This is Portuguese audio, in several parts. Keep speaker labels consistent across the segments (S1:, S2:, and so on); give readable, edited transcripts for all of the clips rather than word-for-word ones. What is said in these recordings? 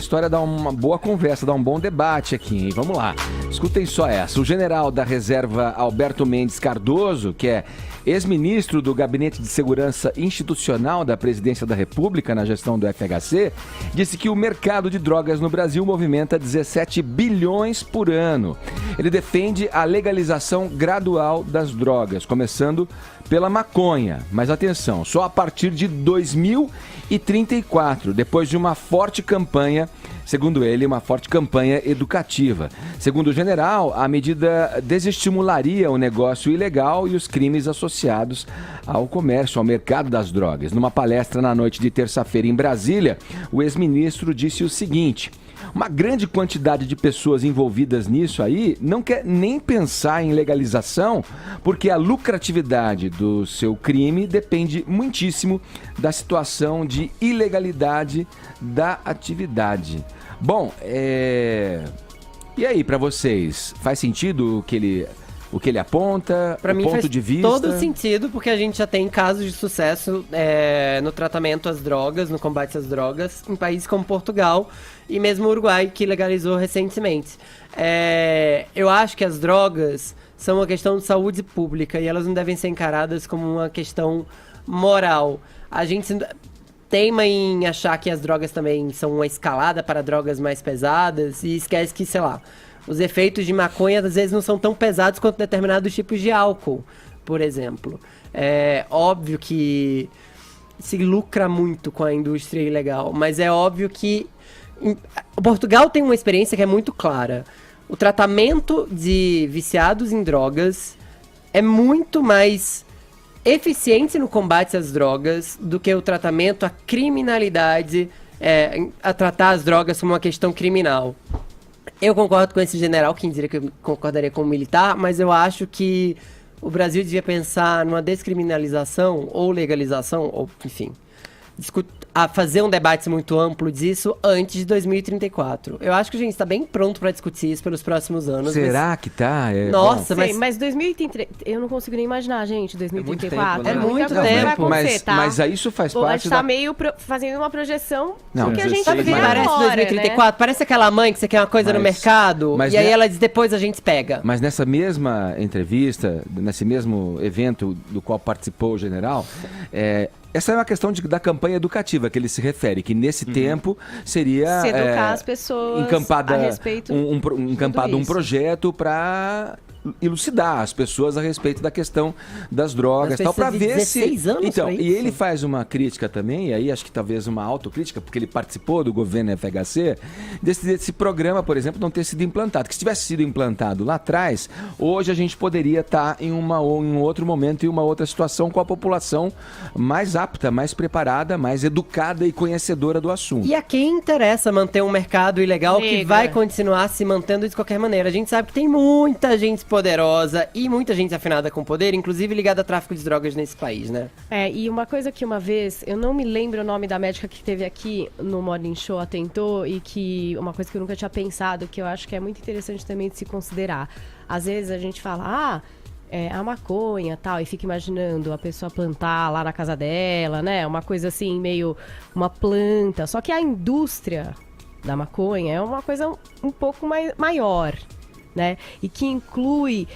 S1: História dá uma boa conversa, dá um bom debate aqui, hein? Vamos lá. Escutem só essa. O general da reserva Alberto Mendes Cardoso, que é ex-ministro do Gabinete de Segurança Institucional da Presidência da República na gestão do FHC, disse que o mercado de drogas no Brasil movimenta 17 bilhões por ano. Ele defende a legalização gradual das drogas, começando pela maconha. Mas atenção, só a partir de 2034, depois de uma forte campanha, segundo ele, uma forte campanha educativa. Segundo o general, a medida desestimularia o negócio ilegal e os crimes associados ao comércio, ao mercado das drogas. Numa palestra na noite de terça-feira em Brasília, o ex-ministro disse o seguinte: uma grande quantidade de pessoas envolvidas nisso aí não quer nem pensar em legalização, porque a lucratividade do seu crime depende muitíssimo da situação de ilegalidade da atividade. Bom, e aí, para vocês, faz sentido o que ele aponta,
S2: pra mim
S1: ponto
S2: faz
S1: de vista?
S2: Todo sentido, porque a gente já tem casos de sucesso no tratamento às drogas, no combate às drogas, em países como Portugal e mesmo o Uruguai, que legalizou recentemente. Eu acho que as drogas são uma questão de saúde pública e elas não devem ser encaradas como uma questão moral. A gente teima em achar que as drogas também são uma escalada para drogas mais pesadas e esquece que, sei lá, os efeitos de maconha às vezes não são tão pesados quanto determinados tipos de álcool, por exemplo. É óbvio que se lucra muito com a indústria ilegal, mas é óbvio que Portugal tem uma experiência que é muito clara. O tratamento de viciados em drogas é muito mais eficiente no combate às drogas do que o tratamento à criminalidade, a tratar as drogas como uma questão criminal. Eu concordo com esse general, quem diria que eu concordaria com o militar, mas eu acho que o Brasil devia pensar numa descriminalização ou legalização, ou enfim, a fazer um debate muito amplo disso antes de 2034. Eu acho que a gente está bem pronto para discutir isso pelos próximos anos.
S1: Será que tá?
S2: Nossa,
S3: mas 2033... Eu não consigo nem imaginar, gente, 2034.
S2: É muito tempo.
S3: Vai acontecer, tá?
S1: Mas isso faz
S3: A
S1: parte
S3: gente tá meio fazendo uma projeção
S1: Não,
S3: do que a gente
S2: Sabe o que
S3: vê
S2: parece
S3: agora,
S2: 2034?
S3: né?
S2: Parece aquela mãe que você quer uma coisa no mercado
S1: mas
S2: e aí
S1: né-
S2: ela diz, depois a gente pega.
S1: Mas nessa mesma entrevista, nesse mesmo evento do qual participou o general, essa é uma questão da campanha educativa que ele se refere, que nesse tempo seria
S3: Se educar as pessoas
S1: encampado
S3: a respeito
S1: um
S3: isso.
S1: projeto para elucidar as pessoas a respeito da questão das drogas,
S2: Mas
S1: tal, para
S2: precisa de
S1: ver se
S2: 16 anos
S1: então,
S2: pra
S1: e
S2: isso?
S1: ele faz uma crítica também, e aí acho que talvez uma autocrítica, porque ele participou do governo FHC, desse programa, por exemplo, não ter sido implantado, que se tivesse sido implantado lá atrás, hoje a gente poderia estar em um outro momento, em uma outra situação, com a população mais apta, mais preparada, mais educada e conhecedora do assunto.
S2: E a quem interessa manter um mercado ilegal que
S3: Negra.
S2: vai continuar se mantendo de qualquer maneira? A gente sabe que tem muita gente poderosa e muita gente afinada com poder, inclusive ligada a tráfico de drogas nesse país, né?
S3: E uma coisa que uma vez, eu não me lembro o nome da médica que teve aqui no Morning Show, atentou, e que uma coisa que eu nunca tinha pensado, que eu acho que é muito interessante também de se considerar. Às vezes a gente fala, a maconha tal, e fica imaginando a pessoa plantar lá na casa dela, né? Uma coisa assim, meio uma planta. Só que a indústria da maconha é uma coisa um pouco maior, né? E que inclui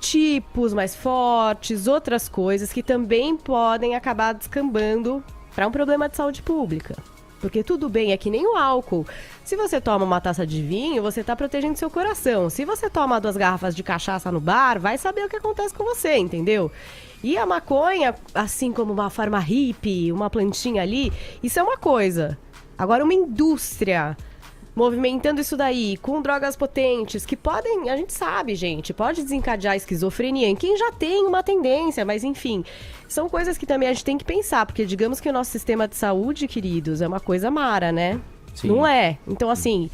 S3: tipos mais fortes, outras coisas que também podem acabar descambando para um problema de saúde pública. Porque tudo bem, é que nem o álcool. Se você toma uma taça de vinho, você tá protegendo seu coração. Se você toma 2 garrafas de cachaça no bar, vai saber o que acontece com você, entendeu? E a maconha, assim como uma forma hippie, uma plantinha ali, isso é uma coisa. Agora, uma indústria movimentando isso daí, com drogas potentes, que podem, a gente sabe, gente, pode desencadear esquizofrenia em quem já tem uma tendência, mas enfim, são coisas que também a gente tem que pensar, porque digamos que o nosso sistema de saúde, queridos, é uma coisa mara, né?
S1: Sim.
S3: Não é? Então, assim,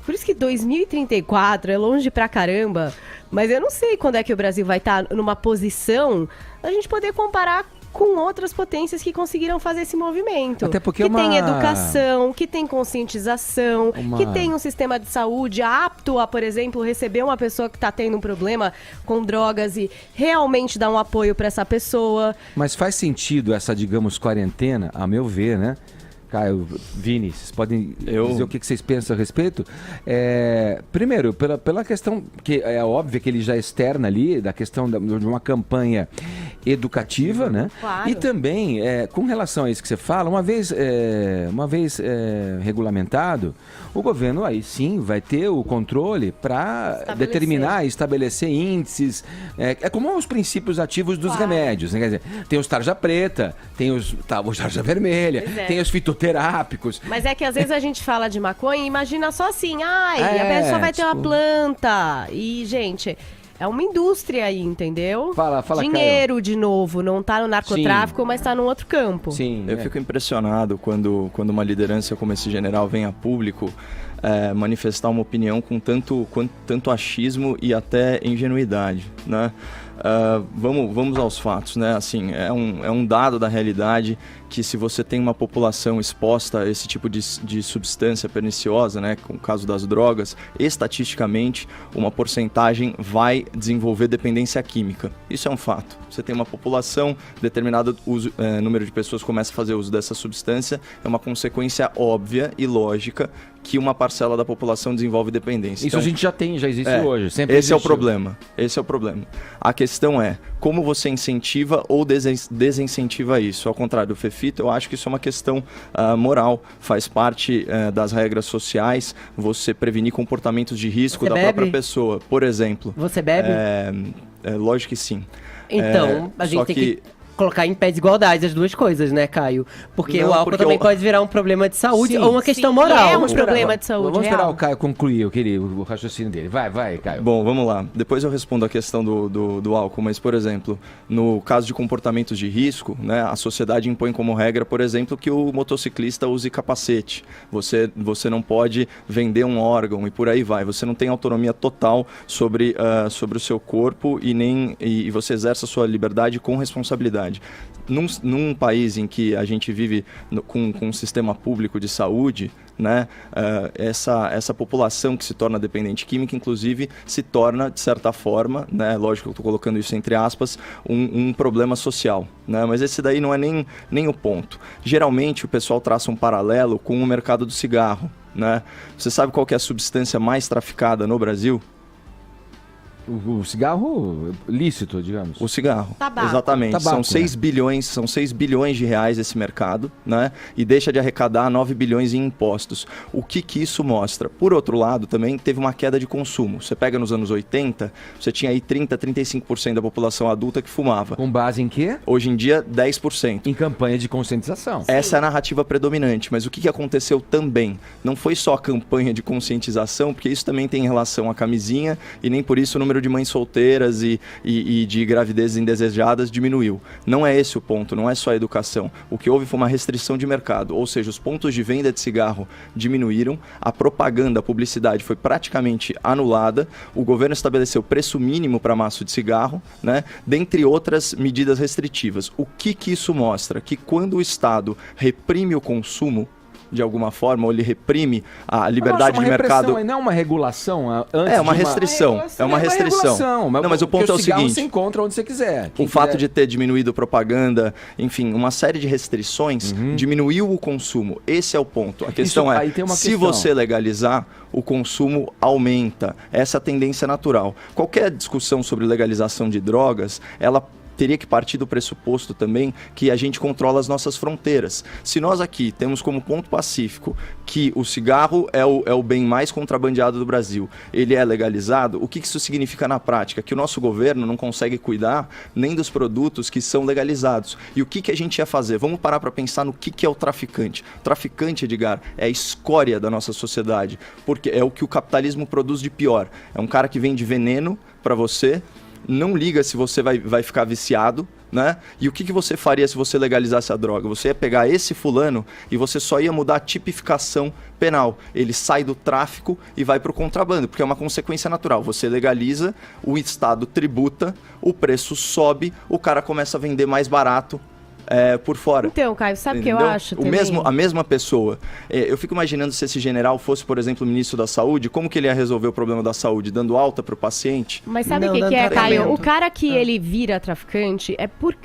S3: por isso que 2034 é longe pra caramba, mas eu não sei quando é que o Brasil vai estar numa posição a gente poder comparar com outras potências que conseguiram fazer esse movimento.
S1: Até porque
S3: que tem educação, que tem conscientização, que tem um sistema de saúde apto a, por exemplo, receber uma pessoa que está tendo um problema com drogas e realmente dar um apoio para essa pessoa.
S1: Mas faz sentido essa, digamos, quarentena, a meu ver, né? Caio, Vini, vocês podem dizer o que vocês pensam a respeito? Primeiro, pela questão, que é óbvio que ele já externa ali, da questão de uma campanha educativa, né?
S3: Claro.
S1: E também, com relação a isso que você fala, uma vez regulamentado, o governo aí sim vai ter o controle para determinar e estabelecer índices. É como os princípios ativos dos remédios, né? Quer dizer, tem os tarja preta, tem os tarja vermelha, tem os fitoterápicos.
S3: Mas é que às vezes a gente fala de maconha e imagina só assim, a pessoa vai ter uma planta. E, gente, é uma indústria aí, entendeu?
S1: Fala,
S3: dinheiro, Caio. De novo, não tá no narcotráfico, mas tá num outro campo.
S1: Sim.
S4: Eu fico impressionado quando uma liderança como esse general vem a público manifestar uma opinião com tanto achismo e até ingenuidade, né? Vamos aos fatos, né? Assim, é um dado da realidade que se você tem uma população exposta a esse tipo de substância perniciosa, né, com o caso das drogas, estatisticamente uma porcentagem vai desenvolver dependência química. Isso é um fato. Você tem uma população, determinado número de pessoas começa a fazer uso dessa substância, é uma consequência óbvia e lógica que uma parcela da população desenvolve dependência.
S1: Isso então, a gente já existe hoje. Sempre
S4: esse
S1: existiu.
S4: Esse é o problema. A questão é como você incentiva ou desincentiva isso. Ao contrário do Fefito, eu acho que isso é uma questão moral. Faz parte das regras sociais você prevenir comportamentos de risco da própria pessoa. Por exemplo...
S2: Você bebe?
S4: Lógico que sim.
S2: Então, a gente tem que colocar em pé de igualdade as duas coisas, né, Caio? Porque o álcool também pode virar um problema de saúde ou uma questão moral.
S3: É um problema de saúde.
S1: Vamos esperar o Caio concluir o raciocínio dele. Vai, Caio.
S4: Bom, vamos lá. Depois eu respondo a questão do álcool, mas, por exemplo, no caso de comportamentos de risco, né, a sociedade impõe como regra, por exemplo, que o motociclista use capacete. Você não pode vender um órgão e por aí vai. Você não tem autonomia total sobre o seu corpo e você exerce a sua liberdade com responsabilidade. Num país em que a gente vive com um sistema público de saúde, né, essa população que se torna dependente química, inclusive, se torna, de certa forma, né, lógico que eu estou colocando isso entre aspas, um problema social. Né, mas esse daí não é nem o ponto. Geralmente, o pessoal traça um paralelo com o mercado do cigarro. Né? Você sabe qual que é a substância mais traficada no Brasil?
S1: O cigarro lícito, digamos.
S4: O cigarro.
S3: Tabaco.
S4: Exatamente.
S1: Tabaco,
S4: são 6 bilhões de reais esse mercado, né? E deixa de arrecadar 9 bilhões em impostos. O que isso mostra? Por outro lado, também teve uma queda de consumo. Você pega nos anos 80, você tinha aí 35% da população adulta que fumava.
S1: Com base em quê?
S4: Hoje em dia, 10%.
S1: Em campanha de conscientização.
S4: Essa é a narrativa predominante, mas o que aconteceu também? Não foi só a campanha de conscientização, porque isso também tem relação à camisinha e nem por isso o número de mães solteiras e de gravidezes indesejadas diminuiu. Não é esse o ponto, não é só a educação. O que houve foi uma restrição de mercado, ou seja, os pontos de venda de cigarro diminuíram, a propaganda, a publicidade foi praticamente anulada, o governo estabeleceu preço mínimo para maço de cigarro, né, dentre outras medidas restritivas. O que isso mostra? Que quando o Estado reprime o consumo, de alguma forma, ou ele reprime a liberdade de mercado.
S1: Não é uma regulação?
S4: É uma restrição. É uma restrição. Não, mas o ponto é o seguinte:
S1: você encontra onde você quiser.
S4: O fato de ter diminuído propaganda, enfim, uma série de restrições, diminuiu o consumo. Esse é o ponto. A questão se você legalizar, o consumo aumenta. Essa é a tendência natural. Qualquer discussão sobre legalização de drogas, ela teria que partir do pressuposto também que a gente controla as nossas fronteiras. Se nós aqui temos como ponto pacífico que o cigarro é o bem mais contrabandeado do Brasil, ele é legalizado, o que isso significa na prática? Que o nosso governo não consegue cuidar nem dos produtos que são legalizados. E o que a gente ia fazer? Vamos parar para pensar no que é o traficante. O traficante, Edgar, é a escória da nossa sociedade, porque é o que o capitalismo produz de pior. É um cara que vende veneno para você, não liga se você vai ficar viciado, né? E o que você faria se você legalizasse a droga? Você ia pegar esse fulano e você só ia mudar a tipificação penal. Ele sai do tráfico e vai para o contrabando, porque é uma consequência natural. Você legaliza, o Estado tributa, o preço sobe, o cara começa a vender mais barato por fora.
S3: Então, Caio, sabe o que eu acho também?
S4: A mesma pessoa. Eu fico imaginando se esse general fosse, por exemplo, o ministro da Saúde, como que ele ia resolver o problema da saúde? Dando alta para o paciente?
S3: Mas sabe o que é, Caio? O cara que ele vira traficante,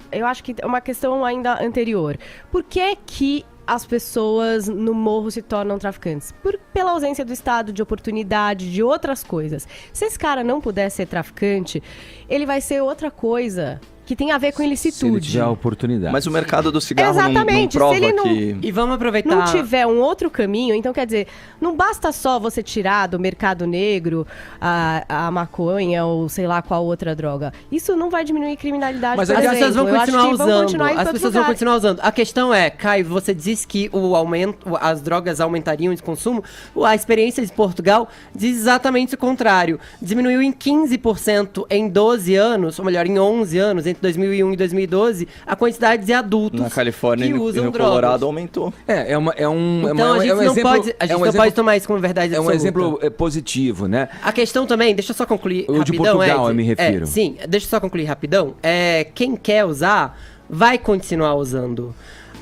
S3: eu acho que é uma questão ainda anterior. Por que as pessoas no morro se tornam traficantes? Pela ausência do Estado, de oportunidade, de outras coisas. Se esse cara não puder ser traficante, ele vai ser outra coisa que tem a ver com ilicitude.
S1: Se ele tiver a oportunidade.
S4: Mas o mercado do cigarro
S3: Exatamente.
S4: não prova
S3: Se ele não,
S4: que...
S2: E vamos aproveitar...
S3: não tiver um outro caminho, então quer dizer, não basta só você tirar do mercado negro a maconha ou sei lá qual outra droga. Isso não vai diminuir criminalidade.
S1: Mas
S2: as pessoas vão continuar usando.
S3: As pessoas vão
S2: continuar usando. A questão é, Caio, você disse que as drogas aumentariam de consumo. A experiência de Portugal diz exatamente o contrário. Diminuiu em 15% em 12 anos, ou melhor, em 11 anos, entre 2001 e 2012, a quantidade de adultos
S4: na Califórnia
S2: que
S4: e
S2: usam
S4: no
S2: drogas.
S4: Colorado aumentou.
S2: Então a gente não pode tomar isso como verdade absoluta.
S1: É um exemplo positivo, né?
S2: A questão também, deixa eu só concluir
S1: O de
S2: rapidão,
S1: Portugal,
S2: Ed.
S1: eu me refiro.
S2: Sim, deixa eu só concluir rapidão. Quem quer usar, vai continuar usando.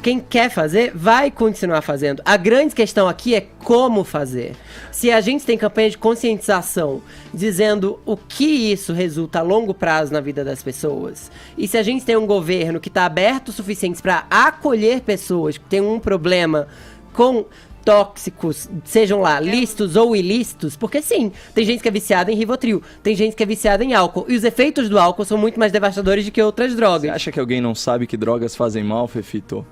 S2: Quem quer fazer, vai continuar fazendo. A grande questão aqui é como fazer. Se a gente tem campanha de conscientização dizendo o que isso resulta a longo prazo na vida das pessoas, e se a gente tem um governo que está aberto o suficiente para acolher pessoas que têm um problema com tóxicos, sejam lá lícitos ou ilícitos, porque sim, tem gente que é viciada em Rivotril, tem gente que é viciada em álcool, e os efeitos do álcool são muito mais devastadores do que outras drogas.
S4: Você acha que alguém não sabe que drogas fazem mal, Fefito?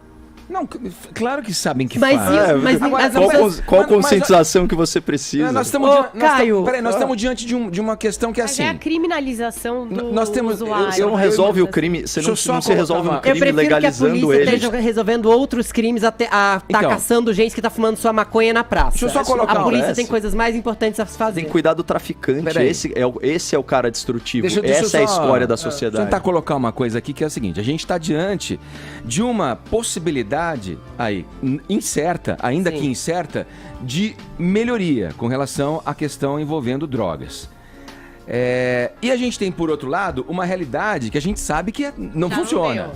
S1: Não, claro que sabem que
S2: Mas
S1: faz.
S4: Qual conscientização que você precisa?
S1: Nós estamos diante de uma questão que é assim.
S3: É a criminalização do
S1: nós temos,
S3: usuário.
S4: Você não resolve o crime, você não se resolve um crime legalizando ele.
S2: Eu prefiro que a polícia esteja resolvendo outros crimes, tá caçando gente que tá fumando sua maconha na praça.
S1: Deixa eu só colocar.
S2: A polícia tem coisas mais importantes a fazer.
S4: Tem que cuidar do traficante, esse é o cara destrutivo, essa é a escória da sociedade.
S1: Vou tentar colocar uma coisa aqui que é a seguinte, a gente está diante de uma possibilidade aí, incerta, ainda que incerta, de melhoria com relação à questão envolvendo drogas. E a gente tem, por outro lado, uma realidade que a gente sabe que não funciona.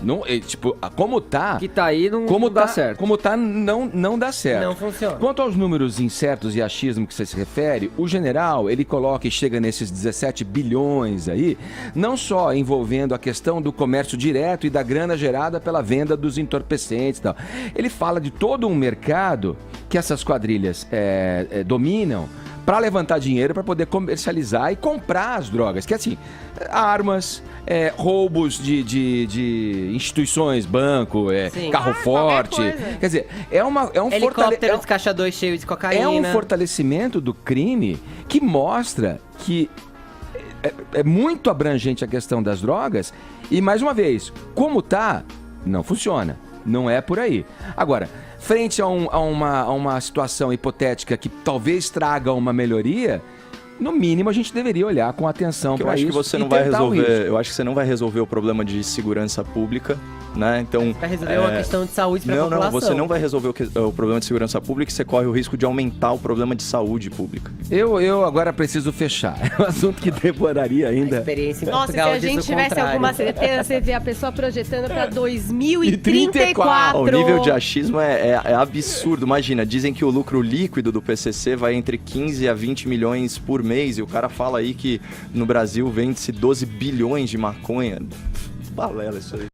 S1: Como tá...
S5: Que tá aí não dá certo.
S1: Como tá, não dá certo.
S2: Não funciona.
S1: Quanto aos números incertos e achismo que você se refere, o general, ele coloca e chega nesses 17 bilhões aí, não só envolvendo a questão do comércio direto e da grana gerada pela venda dos entorpecentes e tal. Ele fala de todo um mercado que essas quadrilhas dominam, para levantar dinheiro para poder comercializar e comprar as drogas. Que é assim, armas, roubos de instituições, banco, carro forte. Quer dizer, é um
S2: helicóptero descaixador cheio de cocaína.
S1: É um fortalecimento do crime que mostra que é muito abrangente a questão das drogas. E, mais uma vez, como tá, não funciona. Não é por aí. Agora, frente a uma situação hipotética que talvez traga uma melhoria, no mínimo a gente deveria olhar com atenção para isso.
S4: Eu acho que você não vai resolver o problema de segurança pública, né? Então,
S2: vai resolver uma questão de saúde para a população.
S4: Não, você não vai resolver o problema de segurança pública, você corre o risco de aumentar o problema de saúde pública.
S1: Eu agora preciso fechar. É um assunto que demoraria ainda.
S2: A experiência em
S3: Nossa,
S2: Portugal,
S3: se a gente tivesse alguma certeza, você vê a pessoa projetando para 2034.
S4: O nível de achismo é absurdo. Imagina, dizem que o lucro líquido do PCC vai entre 15 a 20 milhões por mês, e o cara fala aí que no Brasil vende-se 12 bilhões de maconha. Balela isso aí.